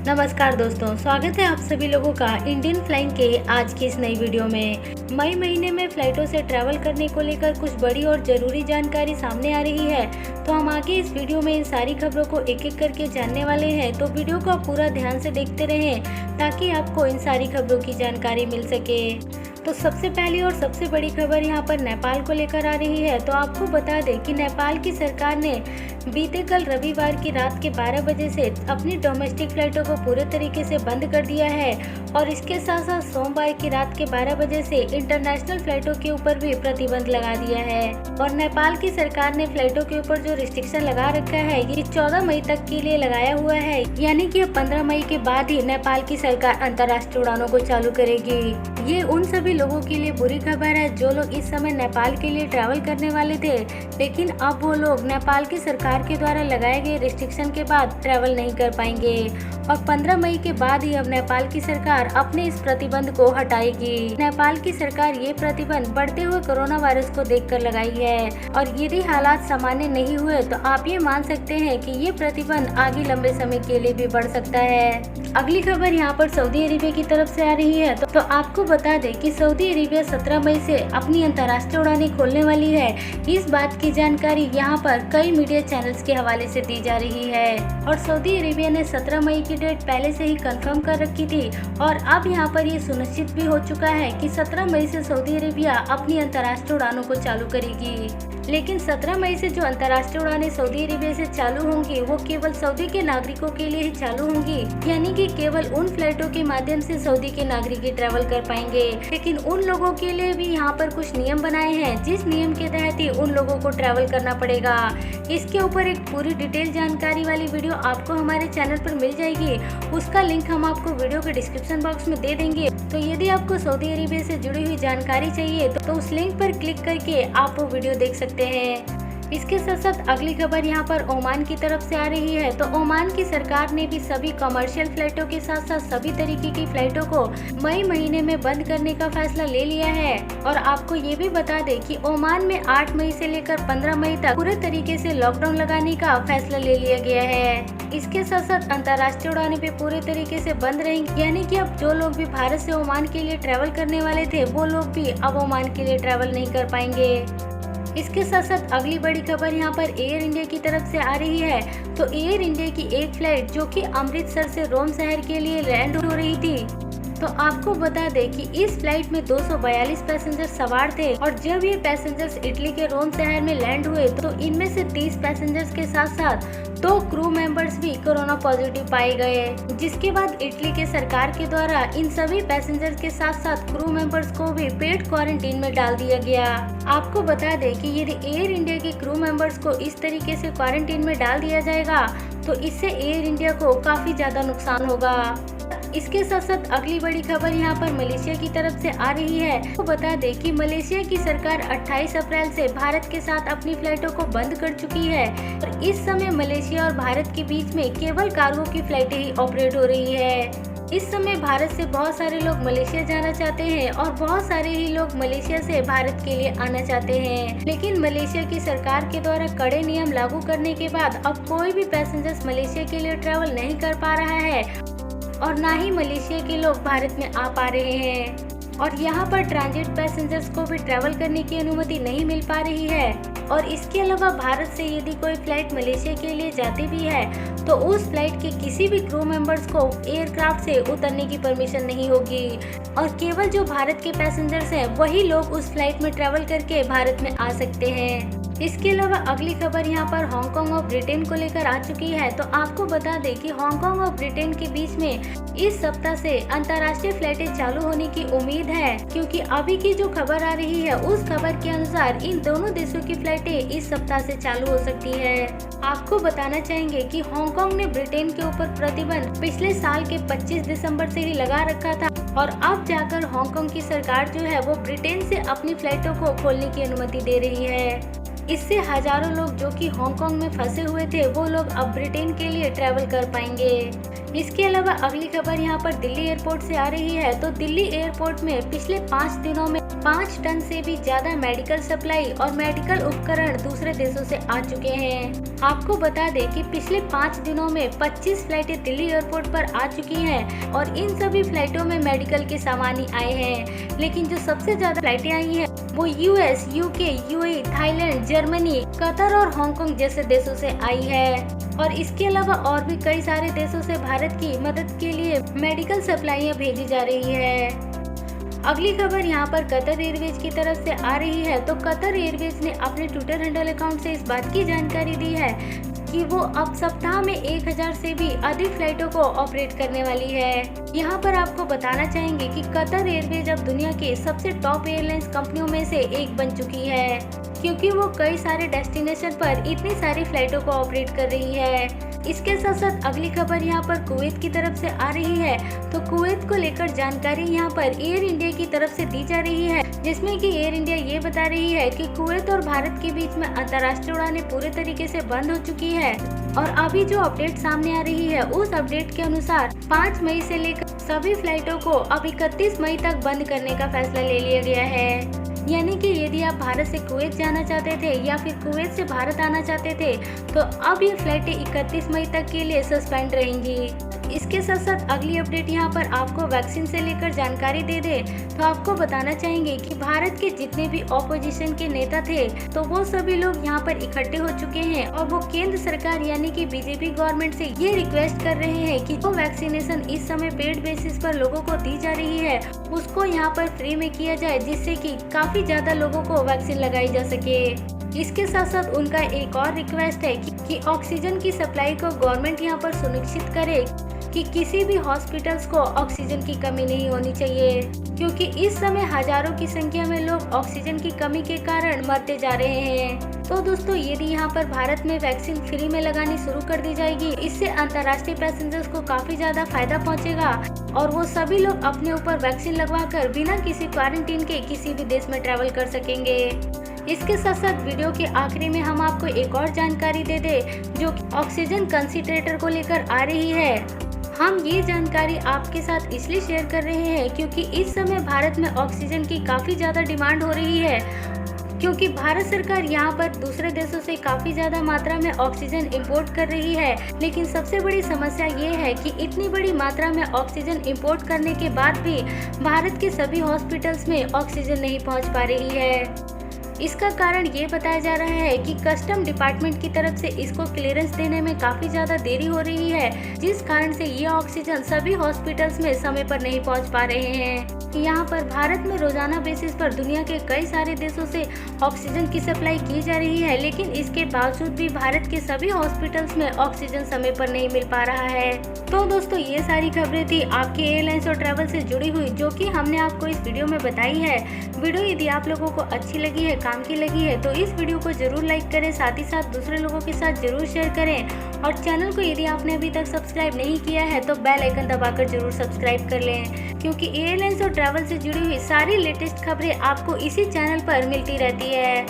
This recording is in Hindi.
नमस्कार दोस्तों, स्वागत है आप सभी लोगों का इंडियन फ्लाइंग के आज की इस नई वीडियो में। मई महीने में फ्लाइटों से ट्रैवल करने को लेकर कुछ बड़ी और ज़रूरी जानकारी सामने आ रही है, तो हम आगे इस वीडियो में इन सारी खबरों को एक एक करके जानने वाले हैं। तो वीडियो को आप पूरा ध्यान से देखते रहें ताकि आपको इन सारी खबरों की जानकारी मिल सके। तो सबसे पहली और सबसे बड़ी खबर यहाँ पर नेपाल को लेकर आ रही है। तो आपको बता दें कि नेपाल की सरकार ने बीते कल रविवार की रात के 12 बजे से अपनी डोमेस्टिक फ्लाइटों को पूरे तरीके से बंद कर दिया है और इसके साथ साथ सोमवार की रात के 12 बजे से इंटरनेशनल फ्लाइटों के ऊपर भी प्रतिबंध लगा दिया है। और नेपाल की सरकार ने फ्लाइटों के ऊपर जो रिस्ट्रिक्शन लगा रखा है ये 14 मई तक के लिए लगाया हुआ है, यानी कि अब 15 मई के बाद ही नेपाल की सरकार अंतर्राष्ट्रीय उड़ानों को चालू करेगी। ये उन सभी लोगों के लिए बुरी खबर है जो लोग इस समय नेपाल के लिए ट्रैवल करने वाले थे, लेकिन अब वो लोग नेपाल की सरकार के द्वारा लगाए गए रिस्ट्रिक्शन के बाद ट्रैवल नहीं कर पाएंगे और 15 मई के बाद ही अब नेपाल की सरकार अपने इस प्रतिबंध को हटाएगी। नेपाल की सरकार ये प्रतिबंध बढ़ते हुए कोरोना वायरस को देखकर लगाई है और यदि हालात सामान्य नहीं हुए तो आप ये मान सकते हैं कि ये प्रतिबंध आगे लंबे समय के लिए भी बढ़ सकता है। अगली खबर यहाँ पर सऊदी अरेबिया की तरफ से आ रही है। तो आपको बता दें कि सऊदी अरेबिया 17 मई से अपनी अंतर्राष्ट्रीय उड़ानें खोलने वाली है। इस बात की जानकारी यहाँ पर कई मीडिया चैनल्स के हवाले से दी जा रही है और सऊदी अरेबिया ने 17 मई की डेट पहले से ही कंफर्म कर रखी थी और अब यहाँ पर ये सुनिश्चित भी हो चुका है कि 17 मई से सऊदी अरेबिया अपनी अंतर्राष्ट्रीय उड़ानों को चालू करेगी। लेकिन 17 मई से जो अंतर्राष्ट्रीय उड़ानें सऊदी अरेबिया से चालू होंगी वो केवल सऊदी के नागरिकों के लिए ही चालू होंगी, यानी कि केवल उन फ्लाइटों के माध्यम से सऊदी के नागरिक ही ट्रैवल कर पाएंगे। लेकिन उन लोगों के लिए भी यहाँ पर कुछ नियम बनाए हैं जिस नियम के तहत ही उन लोगों को ट्रैवल करना पड़ेगा। इसके ऊपर एक पूरी डिटेल जानकारी वाली वीडियो आपको हमारे चैनल पर मिल जाएगी, उसका लिंक हम आपको वीडियो के डिस्क्रिप्शन बॉक्स में दे देंगे। तो यदि आपको सऊदी अरेबिया से जुड़ी हुई जानकारी चाहिए तो उस लिंक पर क्लिक करके आप वो वीडियो देख सकते हैं। इसके साथ साथ अगली खबर यहाँ पर ओमान की तरफ से आ रही है। तो ओमान की सरकार ने भी सभी कमर्शियल फ्लाइटों के साथ साथ सभी तरीके की फ्लाइटों को मई महीने में बंद करने का फैसला ले लिया है। और आपको ये भी बता दें कि ओमान में 8 मई से लेकर 15 मई तक पूरे तरीके से लॉकडाउन लगाने का फैसला ले लिया गया है। इसके साथ साथ अंतर्राष्ट्रीय उड़ानें भी पूरे तरीके से बंद रहेंगी, यानी कि अब जो लोग भी भारत से ओमान के लिए ट्रैवल करने वाले थे वो लोग भी अब ओमान के लिए ट्रैवल नहीं कर पाएंगे। इसके साथ साथ अगली बड़ी खबर यहाँ पर एयर इंडिया की तरफ से आ रही है। तो एयर इंडिया की एक फ्लाइट जो कि अमृतसर से रोम शहर के लिए लैंड हो रही थी, तो आपको बता दें कि इस फ्लाइट में 242 पैसेंजर सवार थे और जब ये पैसेंजर्स इटली के रोम शहर में लैंड हुए तो इनमें से 30 पैसेंजर्स के साथ साथ 2 क्रू मेंबर्स भी कोरोना पॉजिटिव पाए गए, जिसके बाद इटली के सरकार के द्वारा इन सभी पैसेंजर्स के साथ साथ क्रू मेंबर्स को भी पेड क्वारंटीन में डाल दिया गया। आपको बता दें कि यदि एयर इंडिया के क्रू मेंबर्स को इस तरीके से क्वारंटीन में डाल दिया जाएगा तो इससे एयर इंडिया को काफी ज्यादा नुकसान होगा। इसके साथ साथ अगली बड़ी खबर यहाँ पर मलेशिया की तरफ से आ रही है। तो बता दें कि मलेशिया की सरकार 28 अप्रैल से भारत के साथ अपनी फ्लाइटों को बंद कर चुकी है और इस समय मलेशिया और भारत के बीच में केवल कार्गो की फ्लाइटें ही ऑपरेट हो रही है। इस समय भारत से बहुत सारे लोग मलेशिया जाना चाहते हैं और बहुत सारे ही लोग मलेशिया से भारत के लिए आना चाहते हैं, लेकिन मलेशिया की सरकार के द्वारा कड़े नियम लागू करने के बाद अब कोई भी पैसेंजर्स मलेशिया के लिए ट्रैवल नहीं कर पा रहा है और ना ही मलेशिया के लोग भारत में आ पा रहे हैं और यहाँ पर ट्रांजिट पैसेंजर्स को भी ट्रैवल करने की अनुमति नहीं मिल पा रही है। और इसके अलावा भारत से यदि कोई फ्लाइट मलेशिया के लिए जाती भी है तो उस फ्लाइट के किसी भी क्रू मेंबर्स को एयरक्राफ्ट से उतरने की परमिशन नहीं होगी और केवल जो भारत के पैसेंजर्स हैं वही लोग उस फ्लाइट में ट्रैवल करके भारत में आ सकते हैं। इसके अलावा अगली खबर यहाँ पर हांगकांग और ब्रिटेन को लेकर आ चुकी है। तो आपको बता दें कि हांगकांग और ब्रिटेन के बीच में इस सप्ताह से अंतर्राष्ट्रीय फ्लाइटें चालू होने की उम्मीद है, क्योंकि अभी की जो खबर आ रही है उस खबर के अनुसार इन दोनों देशों की फ्लाइटें इस सप्ताह से चालू हो सकती है। आपको बताना चाहेंगे कि हांगकांग ने ब्रिटेन के ऊपर प्रतिबंध पिछले साल के 25 दिसंबर से ही लगा रखा था और अब जाकर हांगकांग की सरकार जो है वो ब्रिटेन से अपनी फ्लाइटों को खोलने की अनुमति दे रही है। इससे हजारों लोग जो कि हांगकांग में फंसे हुए थे वो लोग अब ब्रिटेन के लिए ट्रैवल कर पाएंगे। इसके अलावा अगली खबर यहाँ पर दिल्ली एयरपोर्ट से आ रही है। तो दिल्ली एयरपोर्ट में पिछले 5 दिनों में 5 टन से भी ज्यादा मेडिकल सप्लाई और मेडिकल उपकरण दूसरे देशों से आ चुके हैं। आपको बता दें कि पिछले 5 दिनों में 25 फ्लाइटें दिल्ली एयरपोर्ट पर आ चुकी हैं और इन सभी फ्लाइटों में मेडिकल के सामान ही आए हैं। लेकिन जो सबसे ज्यादा फ्लाइटें आई हैं वो US, UK, UAE, Thailand, Germany, Qatar और हांगकांग जैसे देशों से आई है। और इसके अलावा और भी कई सारे देशों से भारत की मदद के लिए मेडिकल सप्लाइयाँ भेजी जा रही है। अगली खबर यहाँ पर कतर एयरवेज की तरफ से आ रही है। तो कतर एयरवेज ने अपने ट्विटर हैंडल अकाउंट से इस बात की जानकारी दी है कि वो अब सप्ताह में 1000 से भी अधिक फ्लाइटों को ऑपरेट करने वाली है। यहाँ पर आपको बताना चाहेंगे कि कतर एयरवेज अब दुनिया के सबसे टॉप एयरलाइंस कंपनियों में से एक बन चुकी है, क्योंकि वो कई सारे डेस्टिनेशन पर इतनी सारी फ्लाइटों को ऑपरेट कर रही है। इसके साथ साथ अगली खबर यहाँ पर कुवैत की तरफ से आ रही है। तो कुवैत को लेकर जानकारी यहाँ पर एयर इंडिया की तरफ से दी जा रही है, जिसमें कि एयर इंडिया ये बता रही है कि कुवैत और भारत के बीच में अंतर्राष्ट्रीय उड़ानें पूरे तरीके से बंद हो चुकी है। और अभी जो अपडेट सामने आ रही है उस अपडेट के अनुसार 5 मई से लेकर सभी फ्लाइटों को अब 31 मई तक बंद करने का फैसला ले लिया गया है। यानी कि यदि आप भारत से कुवैत जाना चाहते थे या फिर कुवैत से भारत आना चाहते थे तो अब ये फ्लाइटें 31 मई तक के लिए सस्पेंड रहेंगी। इसके साथ साथ अगली अपडेट यहाँ पर आपको वैक्सीन से लेकर जानकारी दे दे तो आपको बताना चाहेंगे कि भारत के जितने भी ऑपोजिशन के नेता थे तो वो सभी लोग यहाँ पर इकट्ठे हो चुके हैं और वो केंद्र सरकार यानी कि बीजेपी गवर्नमेंट से ये रिक्वेस्ट कर रहे हैं कि जो वैक्सीनेशन इस समय पेड बेसिस पर लोगों को दी जा रही है उसको यहाँ पर फ्री में किया जाए, जिससे कि काफी ज्यादा लोगों को वैक्सीन लगाई जा सके। इसके साथ साथ उनका एक और रिक्वेस्ट है कि ऑक्सीजन की सप्लाई को गवर्नमेंट यहाँ पर सुनिश्चित करे कि किसी भी हॉस्पिटल्स को ऑक्सीजन की कमी नहीं होनी चाहिए, क्योंकि इस समय हजारों की संख्या में लोग ऑक्सीजन की कमी के कारण मरते जा रहे हैं। तो दोस्तों यदि यहाँ पर भारत में वैक्सीन फ्री में लगानी शुरू कर दी जाएगी, इससे अंतर्राष्ट्रीय पैसेंजर्स को काफी ज्यादा फायदा पहुँचेगा और वो सभी लोग अपने ऊपर वैक्सीन लगवा कर बिना किसी क्वारंटीन के किसी भी देश में ट्रैवल कर सकेंगे। इसके साथ साथ वीडियो के आखिरी में हम आपको एक और जानकारी दे दे जो ऑक्सीजन कंसंट्रेटर को लेकर आ रही है। हम ये जानकारी आपके साथ इसलिए शेयर कर रहे हैं क्योंकि इस समय भारत में ऑक्सीजन की काफी ज्यादा डिमांड हो रही है, क्योंकि भारत सरकार यहाँ पर दूसरे देशों से काफी ज्यादा मात्रा में ऑक्सीजन इंपोर्ट कर रही है। लेकिन सबसे बड़ी समस्या ये है कि इतनी बड़ी मात्रा में ऑक्सीजन इंपोर्ट करने के बाद भी भारत के सभी हॉस्पिटल्स में ऑक्सीजन नहीं पहुँच पा रही है। इसका कारण ये बताया जा रहा है कि कस्टम डिपार्टमेंट की तरफ से इसको क्लियरेंस देने में काफी ज्यादा देरी हो रही है, जिस कारण से ये ऑक्सीजन सभी हॉस्पिटल्स में समय पर नहीं पहुंच पा रहे हैं। यहाँ पर भारत में रोजाना बेसिस पर दुनिया के कई सारे देशों से ऑक्सीजन की सप्लाई की जा रही है, लेकिन इसके बावजूद भी भारत के सभी हॉस्पिटल्स में ऑक्सीजन समय पर नहीं मिल पा रहा है। तो दोस्तों ये सारी खबरें थी आपके एयरलाइंस और ट्रैवल से जुड़ी हुई, जो कि हमने आपको इस वीडियो में बताई है। वीडियो यदि आप लोगों को अच्छी लगी है, काम की लगी है, तो इस वीडियो को जरूर लाइक करें, साथ ही साथ दूसरे लोगों के साथ जरूर शेयर करें और चैनल को यदि आपने अभी तक सब्सक्राइब नहीं किया है तो बेल आइकन दबाकर जरूर सब्सक्राइब कर लें, क्योंकि एयरलाइंस और ट्रैवल से जुड़ी हुई सारी लेटेस्ट खबरें आपको इसी चैनल पर मिलती रहती है।